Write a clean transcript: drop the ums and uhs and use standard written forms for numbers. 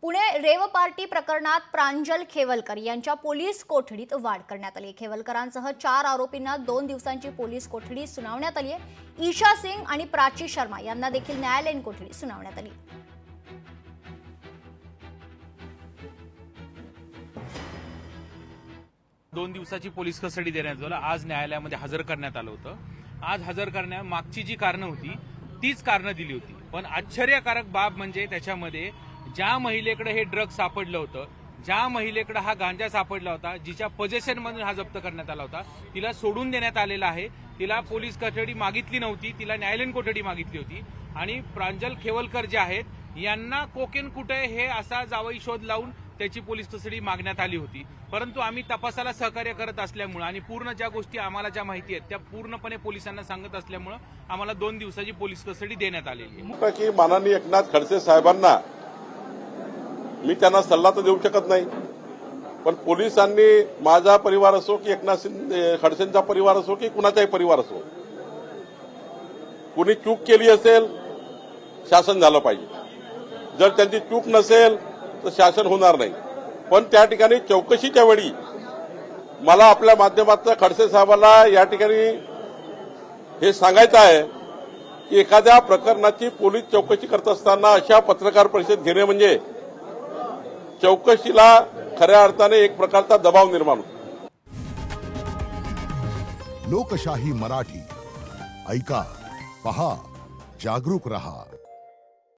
Pune rave party प्रकरणात प्रांजल खेवलकर यांच्या police कोठडीत वाढ करण्यात आली। खेवलकरांसह 4 आरोपींना 2 दिवसांची पोलीस कोठडी सुनावण्यात आली आहे। ईशा सिंग आणि प्राची शर्मा यांना देखील न्यायालयीन कोठडी सुनावण्यात आली। दोन दिवसाची पोलीस कस्टडी देण्यात आलं। आज न्यायालयामध्ये हजर करण्यात आलं होतं। आज हजर करण्यामागची जी कारणं होती तीच कारणं दिली होती, पण आश्चर्यकारक बाब म्हणजे त्याच्यामध्ये ज्या महिलेकडे हे ड्रग सापडलं होतं, ज्या महिलेकडे हा गांजा सापडला होता, जिच्या पोझेशन मधून हा जप्त करण्यात आला होता, तिला सोडून देण्यात आलेला आहे। तिला पोलीस कोठडी मागितली नव्हती, तिला न्यायालयीन कोठडी मागितली होती। आणि प्रांजल खेवलकर जे आहेत यांना कोकेन कुठे हे असा जावई शोध लावून त्याची पोलीस कस्टडी मागण्यात आली होती। परंतु आम्ही तपासाला सहकार्य करत असल्यामुळे आणि पूर्ण ज्या गोष्टी आम्हाला ज्या माहिती आहेत त्या पूर्णपणे पोलिसांना सांगत असल्यामुळे आम्हाला 2 दिवसाची पोलीस कस्टडी देण्यात आलेली आहे। की माननीय एकनाथ खडसे साहेबांना मी त्यांना सल्ला तर देऊ शकत नाही, पण पोलिसांनी माझा परिवार असो की एकनाथ खडसेंचा परिवार असो की कुणाचाही परिवार असो, कुणी चूक केली असेल शासन झालं पाहिजे। जर त्यांची चूक नसेल तर शासन होणार नाही। पण त्या ठिकाणी चौकशीच्या वेळी मला आपल्या माध्यमातून खडसे साहेबांना या ठिकाणी हे सांगायचं आहे की एखाद्या प्रकरणाची पोलीस चौकशी करत असताना अशा पत्रकार परिषद घेणे म्हणजे चौकशीला खऱ्या अर्थाने एक प्रकारचा दबाव निर्माण होतो। लोकशाही मराठी ऐका, पहा, जागरूक रहा।